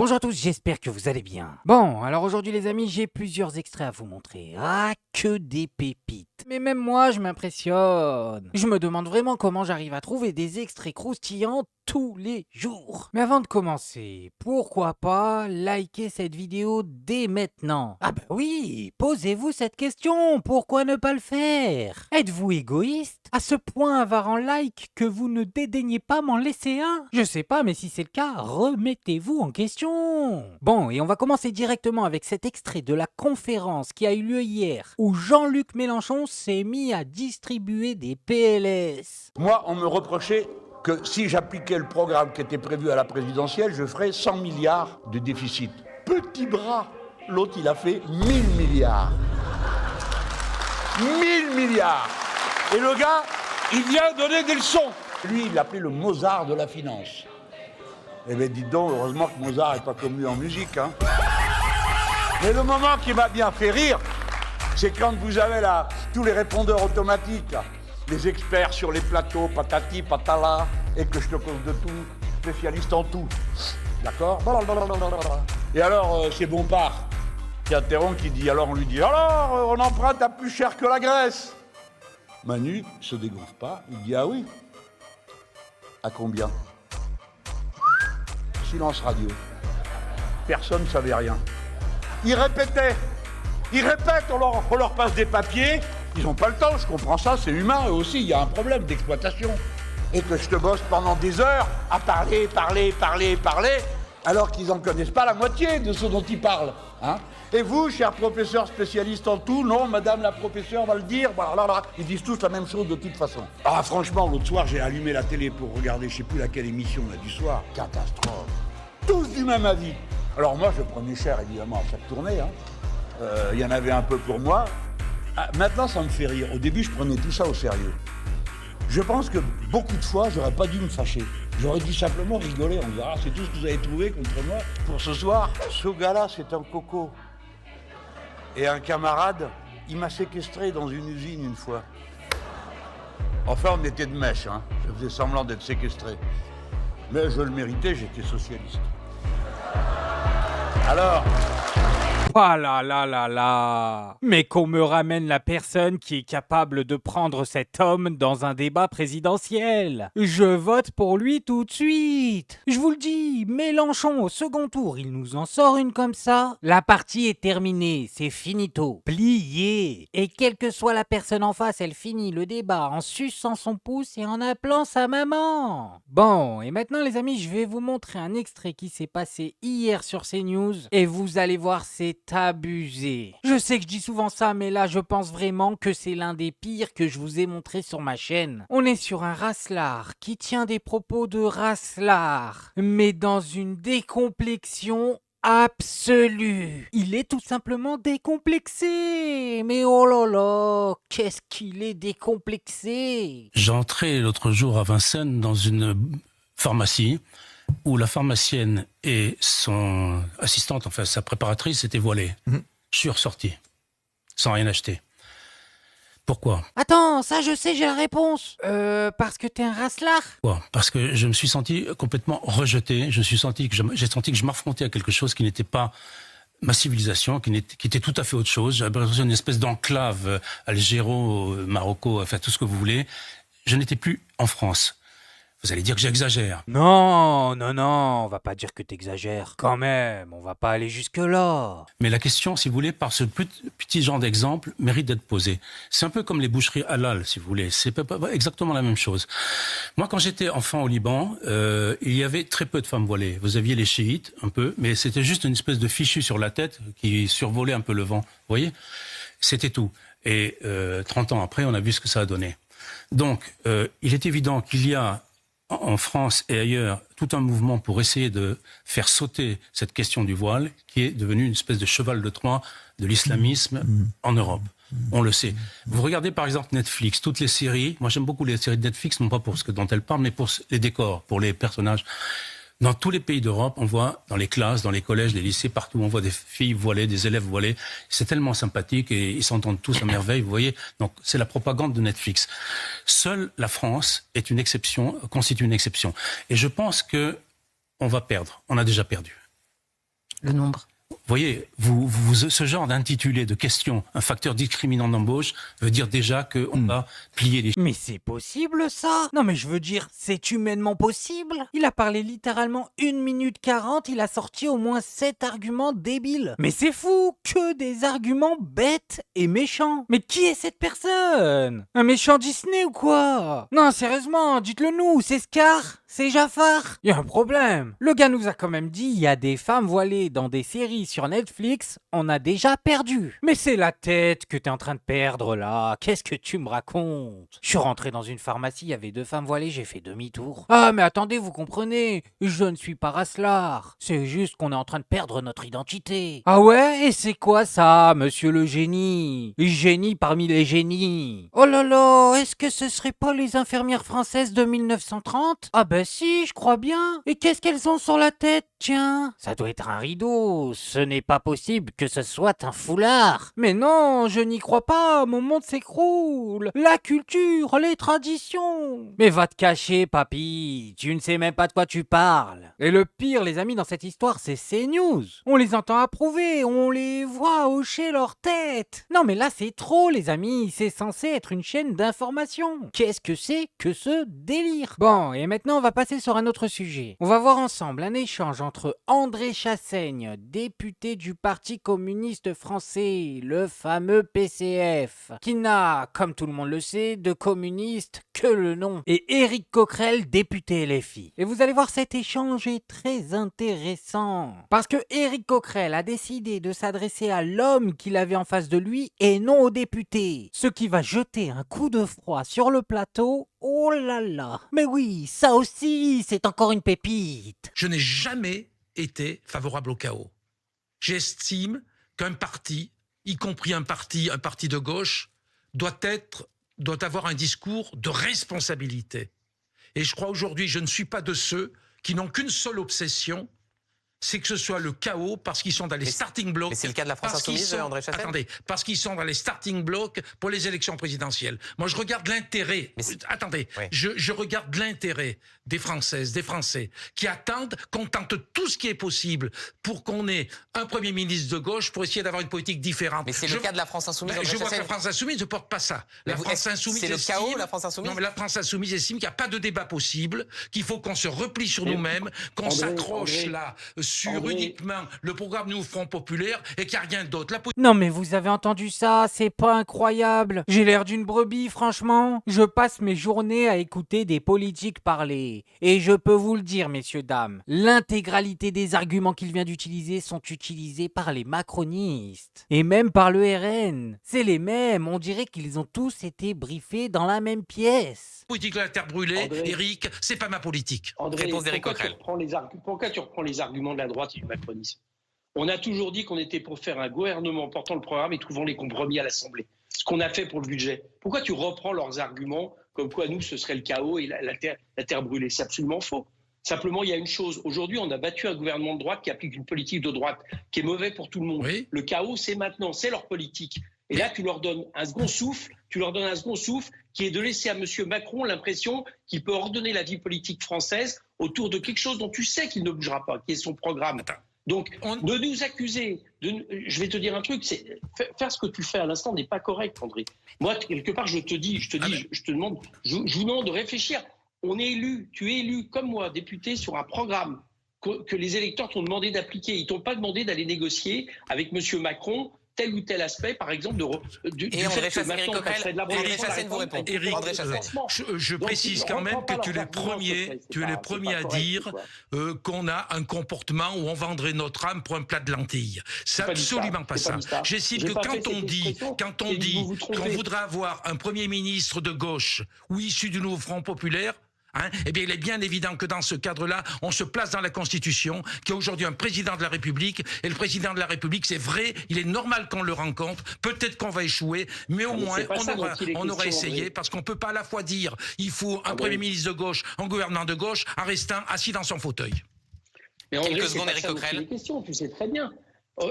Bonjour à tous, j'espère que vous allez bien. Bon, alors aujourd'hui les amis, j'ai plusieurs extraits à vous montrer. Ah, que des pépites. Mais même moi, je m'impressionne. Je me demande vraiment comment j'arrive à trouver des extraits croustillants tous les jours. Mais avant de commencer, pourquoi pas liker cette vidéo dès maintenant? Ah bah oui, posez-vous cette question, pourquoi ne pas le faire? Êtes-vous égoïste? À ce point avare en like que vous ne dédaignez pas m'en laisser un? Je sais pas, mais si c'est le cas, remettez-vous en question. Bon, et on va commencer directement avec cet extrait de la conférence qui a eu lieu hier, où Jean-Luc Mélenchon s'est mis à distribuer des PLS. Moi, on me reprochait que si j'appliquais le programme qui était prévu à la présidentielle, je ferais 100 milliards de déficit. Petit bras, l'autre il a fait 1000 milliards. 1000 milliards. Et le gars, il vient donner des leçons. Lui, il l'appelait le Mozart de la finance. Eh bien, dites donc, heureusement que Mozart n'est pas comme lui en musique, hein. Mais le moment qui m'a bien fait rire, c'est quand vous avez là tous les répondeurs automatiques, là, les experts sur les plateaux, patati, patala, et que je te cause de tout, spécialiste en tout. D'accord? Et alors, c'est Bompard qui interrompt, qui dit, alors on lui dit, alors, on emprunte à plus cher que la Grèce. Manu se dégonfle pas, il dit, ah oui? À combien? Silence radio. Personne ne savait rien. Ils répétaient. Ils répètent, on leur passe des papiers. Ils n'ont pas le temps, je comprends ça, c'est humain. Eux aussi, il y a un problème d'exploitation. Et que je te bosse pendant des heures à parler, alors qu'ils n'en connaissent pas la moitié de ce dont ils parlent. Hein? Et vous, cher professeur spécialiste en tout, non, madame la professeure va le dire, voilà, ils disent tous la même chose de toute façon. Ah, franchement, l'autre soir, j'ai allumé la télé pour regarder, je sais plus laquelle émission, là, du soir. Catastrophe. Tous du même avis. Alors moi, je prenais cher, évidemment, à chaque tournée, hein. Il y en avait un peu pour moi. Ah, maintenant, ça me fait rire. Au début, je prenais tout ça au sérieux. Je pense que beaucoup de fois, j'aurais pas dû me fâcher. J'aurais dû simplement rigoler en disant « Ah, c'est tout ce que vous avez trouvé contre moi pour ce soir ». Ce gars-là, c'est un coco. Et un camarade, il m'a séquestré dans une usine une fois. Enfin, on était de mèche, hein. Je faisais semblant d'être séquestré. Mais je le méritais, j'étais socialiste. Alors... Ah là là là là! Mais qu'on me ramène la personne qui est capable de prendre cet homme dans un débat présidentiel. Je vote pour lui tout de suite. Je vous le dis, Mélenchon au second tour, il nous en sort une comme ça. La partie est terminée, c'est finito. Plié. Et quelle que soit la personne en face, elle finit le débat en suçant son pouce et en appelant sa maman. Bon, et maintenant les amis, je vais vous montrer un extrait qui s'est passé hier sur CNews. Et vous allez voir, c'est abusé. Je sais que je dis souvent ça, mais là je pense vraiment que c'est l'un des pires que je vous ai montré sur ma chaîne. On est sur un racelard qui tient des propos de racelard, mais dans une décomplexion absolue. Il est tout simplement décomplexé. Mais oh là là, qu'est-ce qu'il est décomplexé. J'entrais l'autre jour à Vincennes dans une pharmacie où la pharmacienne et son assistante, enfin sa préparatrice, étaient voilées. Je suis ressorti, sans rien acheter. Pourquoi? Attends, ça je sais, j'ai la réponse. Parce que t'es un racelard. Pourquoi? Parce que je me suis senti complètement rejeté. J'ai senti que je m'affrontais à quelque chose qui n'était pas ma civilisation, qui était tout à fait autre chose. J'avais l'impression d'une espèce d'enclave Algéro, Marocco, enfin tout ce que vous voulez. Je n'étais plus en France. Vous allez dire que j'exagère. Non, on va pas dire que t'exagères. Quand même, on va pas aller jusque-là. Mais la question, si vous voulez, par ce petit genre d'exemple, mérite d'être posée. C'est un peu comme les boucheries halal, si vous voulez. C'est pas exactement la même chose. Moi, quand j'étais enfant au Liban, il y avait très peu de femmes voilées. Vous aviez les chiites, un peu, mais c'était juste une espèce de fichu sur la tête qui survolait un peu le vent. Vous voyez? C'était tout. Et 30 ans après, on a vu ce que ça a donné. Donc, il est évident qu'il y a en France et ailleurs tout un mouvement pour essayer de faire sauter cette question du voile qui est devenue une espèce de cheval de Troie de l'islamisme en Europe. On le sait. Vous regardez par exemple Netflix, toutes les séries, moi j'aime beaucoup les séries de Netflix, non pas pour ce dont elles parlent, mais pour les décors, pour les personnages. Dans tous les pays d'Europe, on voit dans les classes, dans les collèges, les lycées, partout, on voit des filles voilées, des élèves voilés. C'est tellement sympathique et ils s'entendent tous à merveille, vous voyez. Donc, c'est la propagande de Netflix. Seule la France est une exception, constitue une exception. Et je pense que on va perdre. On a déjà perdu. Le nombre. Vous voyez, ce genre d'intitulé, de question, un facteur discriminant d'embauche, veut dire déjà qu'on va plier les... Mais c'est possible ça? Non mais je veux dire, c'est humainement possible? Il a parlé littéralement 1 minute 40, il a sorti au moins 7 arguments débiles. Mais c'est fou, que des arguments bêtes et méchants. Mais qui est cette personne? Un méchant Disney ou quoi? Non sérieusement, dites-le nous, c'est Scar? C'est Jafar? Y a un problème. Le gars nous a quand même dit, il y a des femmes voilées dans des séries sur Netflix, on a déjà perdu. Mais c'est la tête que t'es en train de perdre là. Qu'est-ce que tu me racontes? Je suis rentré dans une pharmacie, il y avait 2 femmes voilées, j'ai fait demi-tour. Ah mais attendez, vous comprenez, je ne suis pas Raslar. C'est juste qu'on est en train de perdre notre identité. Ah ouais? Et c'est quoi ça, monsieur le génie? Génie parmi les génies. Oh là là, est-ce que ce serait pas les infirmières françaises de 1930? Ah ben si, je crois bien. Et qu'est-ce qu'elles ont sur la tête, tiens? Ça doit être un rideau. Ce n'est pas possible que ce soit un foulard. Mais non, je n'y crois pas, mon monde s'écroule. La culture, les traditions. Mais va te cacher, papy. Tu ne sais même pas de quoi tu parles. Et le pire, les amis, dans cette histoire, c'est CNews. On les entend approuver, on les voit hocher leur tête. Non mais là, c'est trop, les amis. C'est censé être une chaîne d'information. Qu'est-ce que c'est que ce délire? Bon, et maintenant, on va passer sur un autre sujet. On va voir ensemble un échange entre André Chassaigne, député du Parti communiste français, le fameux PCF, qui n'a, comme tout le monde le sait, de communiste que le nom, et Éric Coquerel, député LFI. Et vous allez voir, cet échange est très intéressant, parce que Éric Coquerel a décidé de s'adresser à l'homme qu'il avait en face de lui et non au député, ce qui va jeter un coup de froid sur le plateau. Oh là là. Mais oui, ça aussi, c'est encore une pépite. Je n'ai jamais été favorable au chaos. J'estime qu'un parti, y compris un parti de gauche, doit avoir un discours de responsabilité. Et je crois aujourd'hui, je ne suis pas de ceux qui n'ont qu'une seule obsession, c'est que ce soit le chaos parce qu'ils sont dans les starting blocks. Mais c'est le cas de la France Insoumise, André Chassaigne. Attendez, parce qu'ils sont dans les starting blocks pour les élections présidentielles. Moi, je regarde l'intérêt. Attendez, oui. je regarde l'intérêt des Françaises, des Français, qui attendent qu'on tente tout ce qui est possible pour qu'on ait un Premier ministre de gauche pour essayer d'avoir une politique différente. Mais c'est le cas de la France Insoumise. Je vois que la France Insoumise ne porte pas ça. La France Insoumise c'est le chaos, la France Insoumise. Non, mais la France Insoumise estime qu'il n'y a pas de débat possible, qu'il faut qu'on se replie sur nous-mêmes, qu'on s'accroche là sur uniquement le programme Nous Front Populaire et qu'il n'y a rien d'autre. Non mais vous avez entendu ça, c'est pas incroyable. J'ai l'air d'une brebis, franchement. Je passe mes journées à écouter des politiques parler. Et je peux vous le dire, messieurs, dames, l'intégralité des arguments qu'il vient d'utiliser sont utilisés par les macronistes. Et même par le RN. C'est les mêmes, on dirait qu'ils ont tous été briefés dans la même pièce. Politique de la terre brûlée, Éric, c'est pas ma politique. André, réponse d'Éric Coquerel. Pourquoi tu reprends les arguments de la droite et du macronisme? On a toujours dit qu'on était pour faire un gouvernement portant le programme et trouvant les compromis à l'Assemblée. Ce qu'on a fait pour le budget. Pourquoi tu reprends leurs arguments comme quoi nous, ce serait le chaos et la terre brûlée? C'est absolument faux. Simplement, il y a une chose. Aujourd'hui, on a battu un gouvernement de droite qui applique une politique de droite qui est mauvaise pour tout le monde. Oui. Le chaos, c'est maintenant, c'est leur politique. Et là, tu leur donnes un second souffle qui est de laisser à M. Macron l'impression qu'il peut ordonner la vie politique française autour de quelque chose dont tu sais qu'il ne bougera pas, qui est son programme. Donc, de nous accuser, je vais te dire un truc, c'est faire ce que tu fais à l'instant n'est pas correct, André. Moi, quelque part, je te demande, je vous demande de réfléchir. On est élu, tu es élu comme moi, député, sur un programme que les électeurs t'ont demandé d'appliquer. Ils t'ont pas demandé d'aller négocier avec M. Macron tel ou tel aspect, par exemple, du fait que maintenant, on passerait de l'abrogation. Éric, je précise quand même que tu es le premier à dire qu'on a un comportement où on vendrait notre âme pour un plat de lentilles. C'est absolument pas ça. J'estime que quand on dit qu'on voudrait avoir un Premier ministre de gauche ou issu du Nouveau Front Populaire, eh bien, il est bien évident que dans ce cadre-là, on se place dans la Constitution, qu'il y a aujourd'hui un président de la République, et le président de la République, c'est vrai, il est normal qu'on le rencontre, peut-être qu'on va échouer, mais au moins, on aura essayé, parce qu'on peut pas à la fois dire, il faut un Premier ministre de gauche, un gouvernement de gauche, en restant assis dans son fauteuil. Mais André, quelques secondes, Éric Coquerel. Tu sais très bien.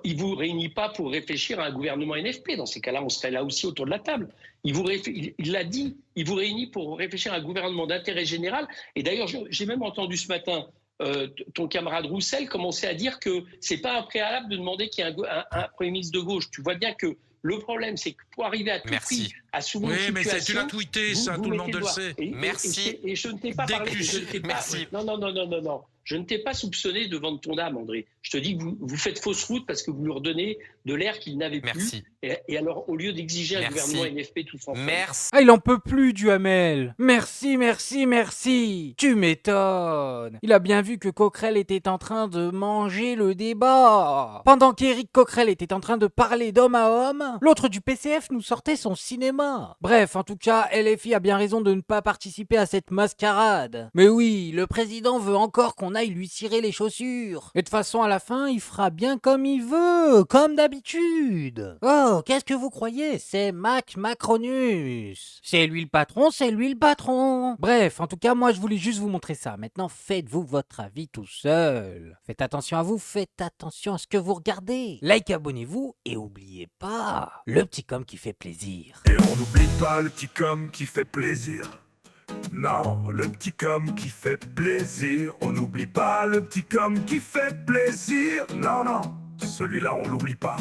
Il ne vous réunit pas pour réfléchir à un gouvernement NFP. Dans ces cas-là, on serait là aussi autour de la table. Il l'a dit, il vous réunit pour réfléchir à un gouvernement d'intérêt général. Et d'ailleurs, j'ai même entendu ce matin ton camarade Roussel commençait à dire que c'est pas un préalable de demander qu'il y ait un Premier ministre de gauche. Tu vois bien que le problème, c'est que pour arriver à tout prix à soulever oui, une mais situation... tu l'as tweeté, ça, tout le monde le sait. Merci. Et je ne t'ai pas parlé... Merci. Non. Je ne t'ai pas soupçonné de vendre ton âme, André. Je te dis que vous faites fausse route parce que vous leur donnez de l'air qu'ils n'avaient plus. Et alors, au lieu d'exiger un gouvernement NFP tous ensemble... Merci. Ah, il en peut plus, Duhamel. Merci. Tu m'étonnes. Il a bien vu que Coquerel était en train de manger le débat. Pendant qu'Éric Coquerel était en train de parler d'homme à homme, l'autre du PCF nous sortait son cinéma. Bref, en tout cas, LFI a bien raison de ne pas participer à cette mascarade. Mais oui, le président veut encore qu'on aille lui cirer les chaussures. Et de toute façon, à la fin, il fera bien comme il veut, comme d'habitude. Oh, qu'est-ce que vous croyez? C'est Macronus. C'est lui le patron. Bref, en tout cas, moi, je voulais juste vous montrer ça. Maintenant, faites-vous votre avis tout seul. Faites attention à vous, faites attention à ce que vous regardez. Like, abonnez-vous et oubliez pas, le petit com qui fait plaisir. Et on n'oublie pas le petit com qui fait plaisir. Non, le petit com qui fait plaisir. On n'oublie pas le petit com qui fait plaisir. Non, celui-là on l'oublie pas.